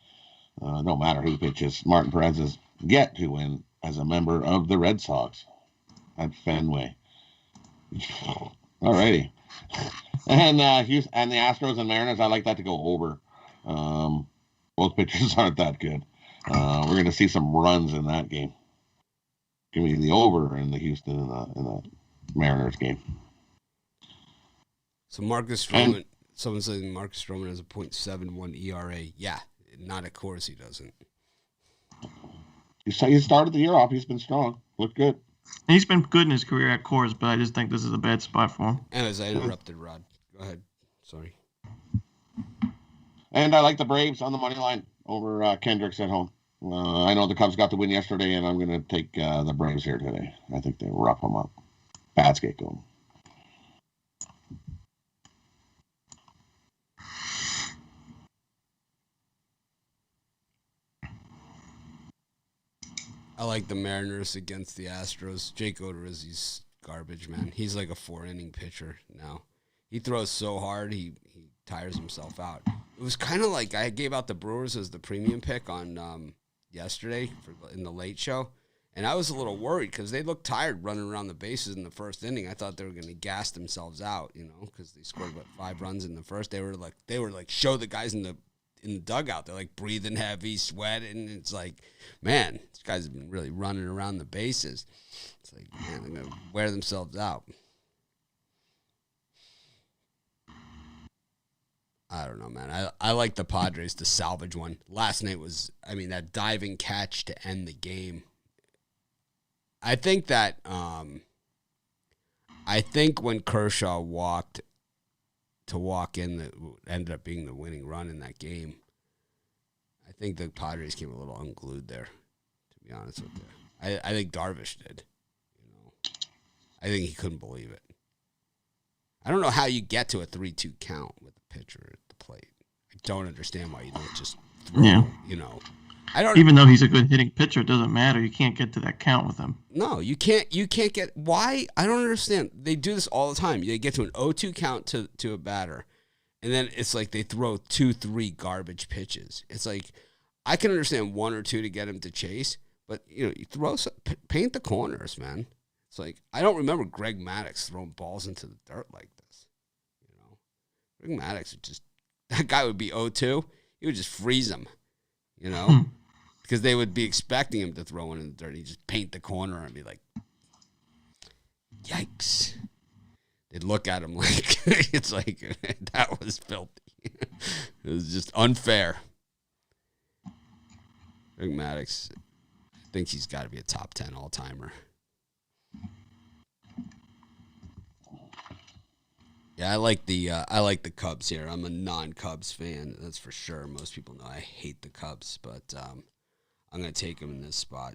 No matter who pitches, Martin Perez is yet to win as a member of the Red Sox at Fenway. Alrighty, and and the Astros and Mariners. I like that to go over. Both pitchers aren't that good. We're going to see some runs in that game. Give me the over in the Houston and the Mariners game. So Marcus Stroman, someone saying Marcus Stroman has a .71 ERA. Yeah, not of course he doesn't. He started the year off. He's been strong. Looked good. He's been good in his career at Coors, but I just think this is a bad spot for him. Anyways, I interrupted Rod. Go ahead. Sorry. And I like the Braves on the money line over Kendricks at home. I know the Cubs got the win yesterday, and I'm going to take the Braves here today. I think they rough them up. Bats get going. I like the Mariners against the Astros. Jake Odorizzi's garbage, man. He's like a 4-inning pitcher now. He throws so hard, he tires himself out. It was kind of like I gave out the Brewers as the premium pick on yesterday in the late show, and I was a little worried because they looked tired running around the bases in the first inning. I thought they were going to gas themselves out, because they scored 5 runs in the first. They were like show the guys in the dugout. They're like breathing heavy, sweating. It's like, man, these guys have been really running around the bases. It's like, man, they're going to wear themselves out. I don't know, man. I like the Padres to salvage one. Last night was, that diving catch to end the game. I think that, when Kershaw walked in, that ended up being the winning run in that game. I think the Padres came a little unglued there, to be honest with you. I think Darvish did. I think he couldn't believe it. I don't know how you get to a 3-2 count with the pitcher at the plate. I don't understand why you don't just throw, I don't. Even though he's a good hitting pitcher, it doesn't matter. You can't get to that count with him. No, you can't get. Why? I don't understand. They do this all the time. They get to an 0-2 count to a batter, and then it's like they throw 2-3 garbage pitches. It's like I can understand 1 or 2 to get him to chase, but you paint the corners, man. It's like I don't remember Greg Maddux throwing balls into the dirt like this. Greg Maddux would that guy would be 0-2. He would just freeze him, because they would be expecting him to throw one in the dirt. He'd just paint the corner and be like, yikes. They'd look at him like, it's like, that was filthy. It was just unfair. Greg Maddux, I think he's got to be a top 10 all-timer. Yeah, I like the Cubs here. I'm a non-Cubs fan, that's for sure. Most people know I hate the Cubs, but I'm going to take him in this spot.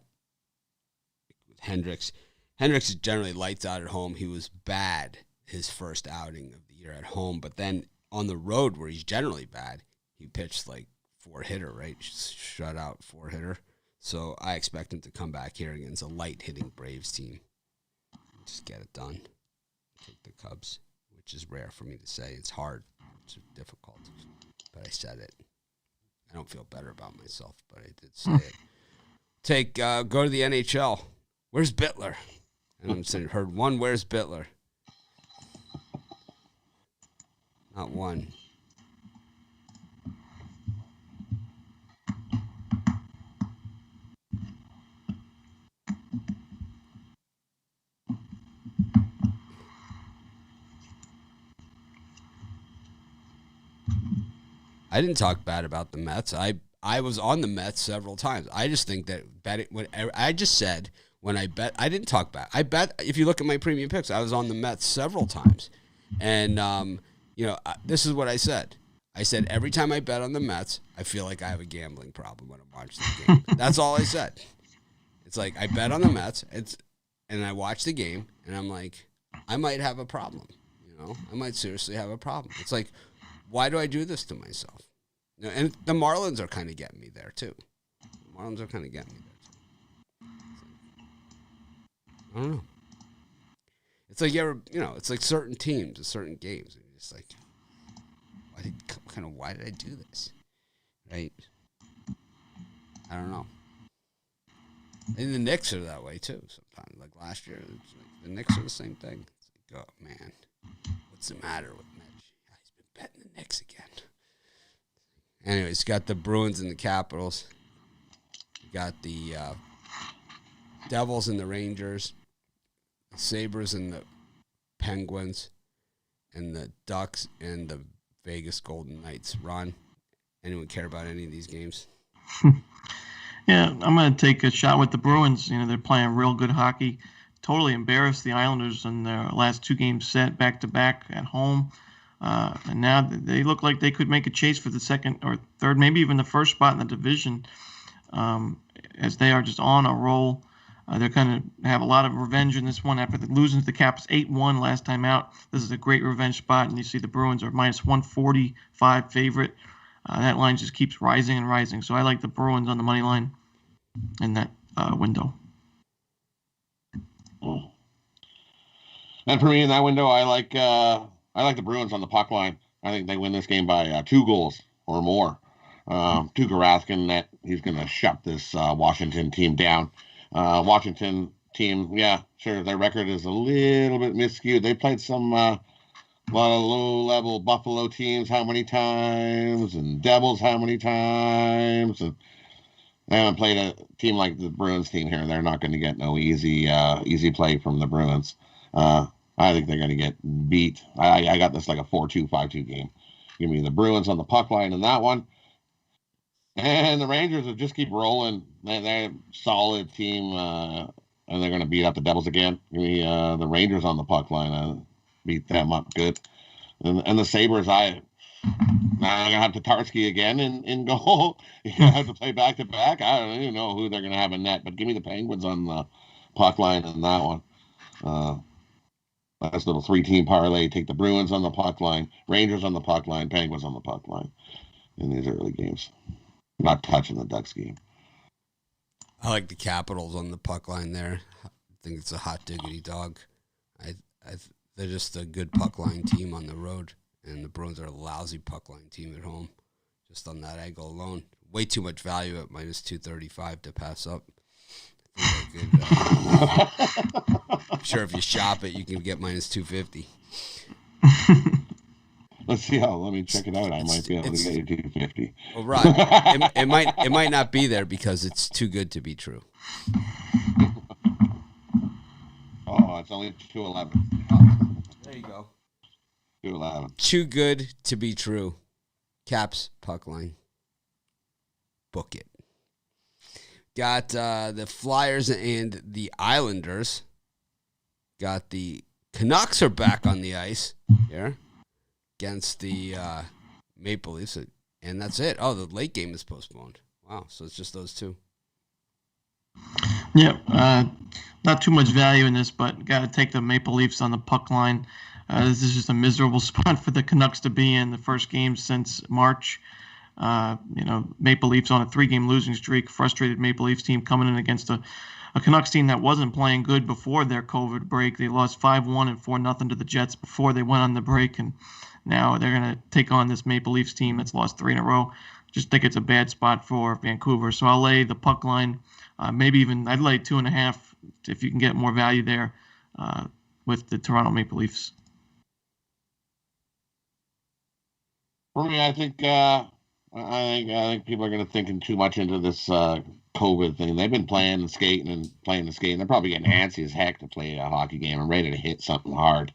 With Hendricks is generally lights out at home. He was bad his first outing of the year at home, but then on the road where he's generally bad, he pitched like 4-hitter, right? Shutout 4-hitter. So I expect him to come back here against a light-hitting Braves team. Just get it done. Take the Cubs, which is rare for me to say. It's hard. It's difficult. But I said it. I don't feel better about myself, but I did say it. Go to the NHL. Where's Bittler? I haven't heard one. Where's Bittler? Not one. I didn't talk bad about the Mets. I was on the Mets several times. I just think that I just said when I bet, I didn't talk bad. I bet if you look at my premium picks, I was on the Mets several times. And, this is what I said. I said every time I bet on the Mets, I feel like I have a gambling problem when I'm watching the game. That's all I said. It's like I bet on the Mets, and I watch the game, and I'm like, I might have a problem. I might seriously have a problem. It's like, why do I do this to myself? And the Marlins are kind of getting me there, too. I don't know. It's like it's like certain teams and certain games. And you're just like, why did I do this? Right? I don't know. And the Knicks are that way, too, sometimes. Like last year, the Knicks are the same thing. It's like, oh, man, what's the matter with Mitch? He's been betting the Knicks again. Anyways, got the Bruins and the Capitals. Got the Devils and the Rangers. The Sabres and the Penguins. And the Ducks and the Vegas Golden Knights. Ron, anyone care about any of these games? Yeah, I'm going to take a shot with the Bruins. They're playing real good hockey. Totally embarrassed the Islanders in their last 2 games set back-to-back at home. And now they look like they could make a chase for the second or third, maybe even the first spot in the division, as they are just on a roll. They're going to have a lot of revenge in this one after losing to the Caps 8-1 last time out. This is a great revenge spot, and you see the Bruins are minus 145 favorite. That line just keeps rising and rising. So I like the Bruins on the money line in that window. And for me in that window, I like the Bruins on the puck line. I think they win this game by 2 goals or more. Tuukka Raskinen, that he's going to shut this Washington team down. Washington team, yeah, sure, their record is a little bit miscued. They played some a lot of low-level Buffalo teams how many times, and Devils how many times, and they haven't played a team like the Bruins team here. They're not going to get no easy play from the Bruins. I think they're going to get beat. I got this like a 4-2, 5-2 game. Give me the Bruins on the puck line in that one. And the Rangers will just keep rolling. They're a solid team, and they're going to beat up the Devils again. Give me the Rangers on the puck line. Beat them up good. And the Sabres, I'm going to have Tatarski again in goal. You're going to have to play back-to-back. I don't even know who they're going to have in net, but give me the Penguins on the puck line in that one. Last little 3-team parlay. Take the Bruins on the puck line, Rangers on the puck line, Penguins on the puck line in these early games. Not touching the Ducks game. I like the Capitals on the puck line there. I think it's a hot diggity dog. They're just a good puck line team on the road, and the Bruins are a lousy puck line team at home. Just on that angle alone, way too much value at minus 235 to pass up. I'm sure if you shop it, you can get minus 250. Let's see how. Let me check it out. I might be able to get you 250. Well, Rod, it might not be there because it's too good to be true. Oh, it's only 211. Oh, there you go. 211. Too good to be true. Caps puck line. Book it. Got the Flyers and the Islanders. Got the Canucks are back on the ice here against the Maple Leafs. And that's it. Oh, the late game is postponed. Wow, so it's just those two. Yeah, not too much value in this, but got to take the Maple Leafs on the puck line. This is just a miserable spot for the Canucks to be in. The first game since March. Maple Leafs on a 3-game losing streak. Frustrated Maple Leafs team coming in against a Canucks team that wasn't playing good before their COVID break. They lost 5-1 and 4-0 to the Jets before they went on the break, and now they're going to take on this Maple Leafs team that's lost 3 in a row. Just think it's a bad spot for Vancouver. So I'll lay the puck line. Maybe even I'd lay 2.5 if you can get more value there with the Toronto Maple Leafs. For me, I think people are going to thinking too much into this COVID thing. They've been playing and skating. They're probably getting antsy as heck to play a hockey game and ready to hit something hard.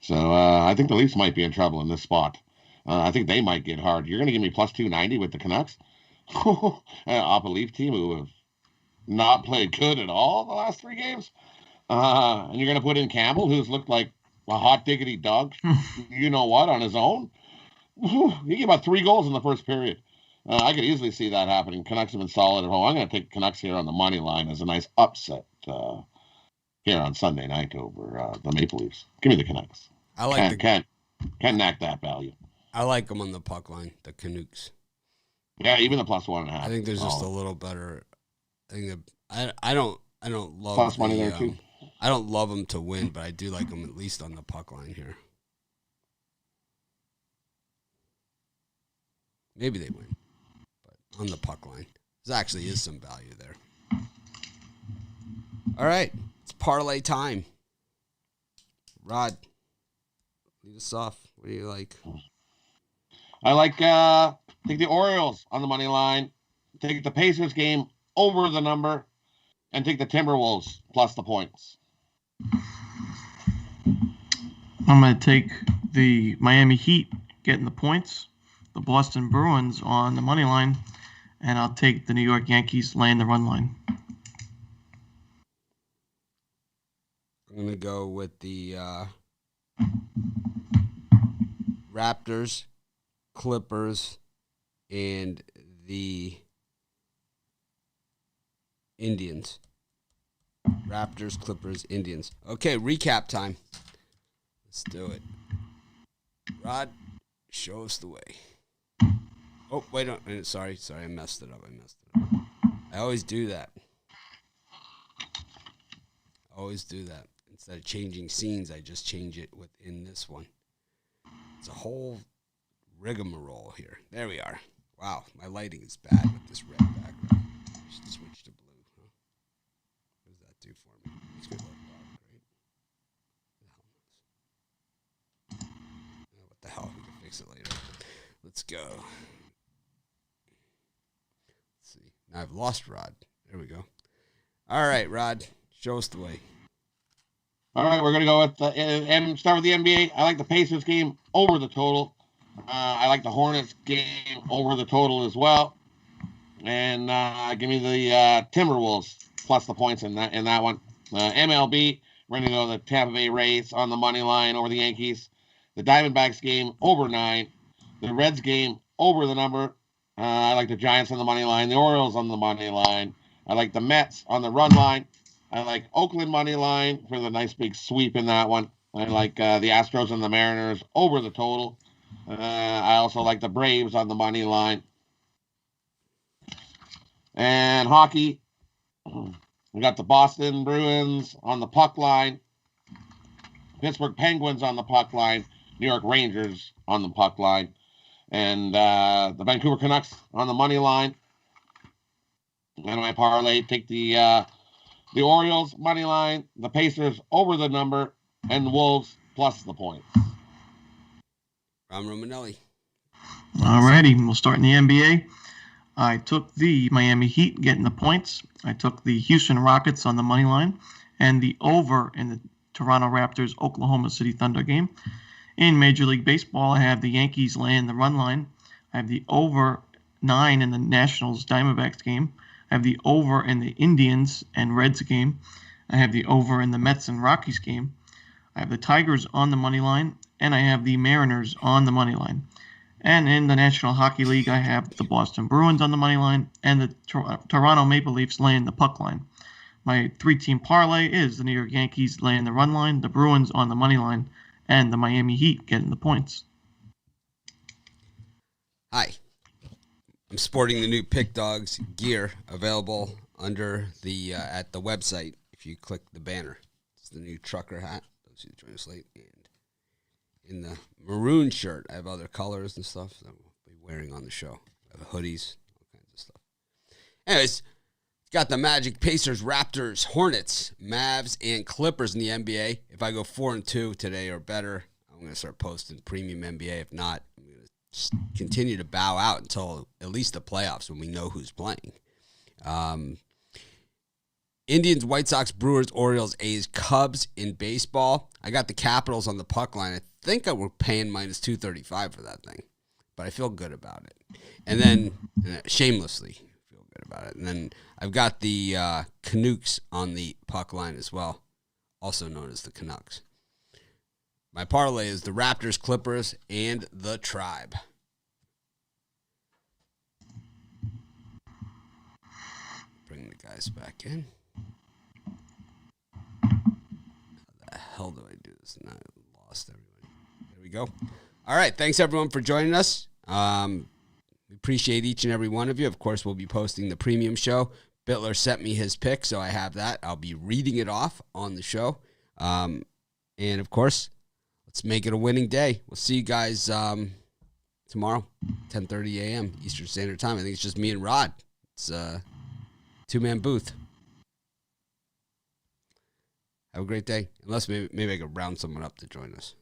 So I think the Leafs might be in trouble in this spot. I think they might get hard. You're going to give me plus 290 with the Canucks? Off a Leaf team who have not played good at all the last 3 games? And you're going to put in Campbell, who's looked like a hot diggity dog, you know what, on his own? He gave about 3 goals in the first period. I could easily see that happening. Canucks have been solid at home. I'm going to take Canucks here on the money line as a nice upset here on Sunday night over the Maple Leafs. Give me the Canucks. I like can't knock that value. I like them on the puck line, the Canucks. Yeah, even the plus 1.5. I think there's just a little better. I think I don't love plus money there too. I don't love them to win, but I do like them at least on the puck line here. Maybe they win, but on the puck line, there actually is some value there. All right, it's parlay time. Rod, lead us off. What do you like? I like take the Orioles on the money line, take the Pacers game over the number, and take the Timberwolves plus the points. I'm going to take the Miami Heat getting the points, the Boston Bruins on the money line, and I'll take the New York Yankees laying the run line. I'm going to go with the Raptors, Clippers, and the Indians. Raptors, Clippers, Indians. Okay, recap time. Let's do it. Rod, show us the way. Oh, wait a minute. Sorry, I messed it up. I always do that. always do that. Instead of changing scenes, I just change it within this one. It's a whole rigmarole here. There we are. Wow, my lighting is bad with this red background. I should switch to blue. Huh? What does that do for me? It's good. What the hell? We can fix it later. Let's go. Let's see. Now I've lost Rod. There we go. All right, Rod. Show us the way. All right, we're going to go with start with the NBA. I like the Pacers game over the total. I like the Hornets game over the total as well. And give me the Timberwolves plus the points in that one. MLB, we're going to go the Tampa Bay Rays on the money line over the Yankees. The Diamondbacks game over 9. The Reds game over the number. I like the Giants on the money line. The Orioles on the money line. I like the Mets on the run line. I like Oakland money line for the nice big sweep in that one. I like the Astros and the Mariners over the total. I also like the Braves on the money line. And hockey, we got the Boston Bruins on the puck line. Pittsburgh Penguins on the puck line. New York Rangers on the puck line. And the Vancouver Canucks on the money line. And my parlay, take the Orioles money line, the Pacers over the number, and the Wolves plus the points. Ron Romanelli. All righty, we'll start in the NBA. I took the Miami Heat getting the points. I took the Houston Rockets on the money line and the over in the Toronto Raptors Oklahoma City Thunder game. In Major League Baseball, I have the Yankees laying the run line. I have the over 9 in the Nationals Diamondbacks game. I have the over in the Indians and Reds game. I have the over in the Mets and Rockies game. I have the Tigers on the money line, and I have the Mariners on the money line. And in the National Hockey League, I have the Boston Bruins on the money line and the Toronto Maple Leafs laying the puck line. My 3-team parlay is the New York Yankees laying the run line, the Bruins on the money line, and the Miami Heat getting the points. Hi. I'm sporting the new Pick Dogs gear available under the at the website. If you click the banner, it's the new trucker hat. Those who join us late, and in the maroon shirt, I have other colors and stuff that we'll be wearing on the show. I have hoodies, all kinds of stuff. Anyways, got the Magic, Pacers, Raptors, Hornets, Mavs, and Clippers in the NBA. If I go 4-2 today or better, I'm going to start posting premium NBA. If not, I'm going to continue to bow out until at least the playoffs when we know who's playing. Indians, White Sox, Brewers, Orioles, A's, Cubs in baseball. I got the Capitals on the puck line. I think I were paying minus 235 for that thing, but I feel good about it. And then, shamelessly feel good about it. And then I've got the Canucks on the puck line as well, also known as the Canucks. My parlay is the Raptors, Clippers, and the Tribe. Bring the guys back in. How the hell do I do this? Now I lost everybody. There we go. All right. Thanks, everyone, for joining us. We appreciate each and every one of you. Of course, we'll be posting the premium show. Bittler sent me his pick, so I have that. I'll be reading it off on the show. And, of course, let's make it a winning day. We'll see you guys tomorrow, 10:30 a.m. Eastern Standard Time. I think it's just me and Rod. It's a two-man booth. Have a great day. Unless maybe I could round someone up to join us.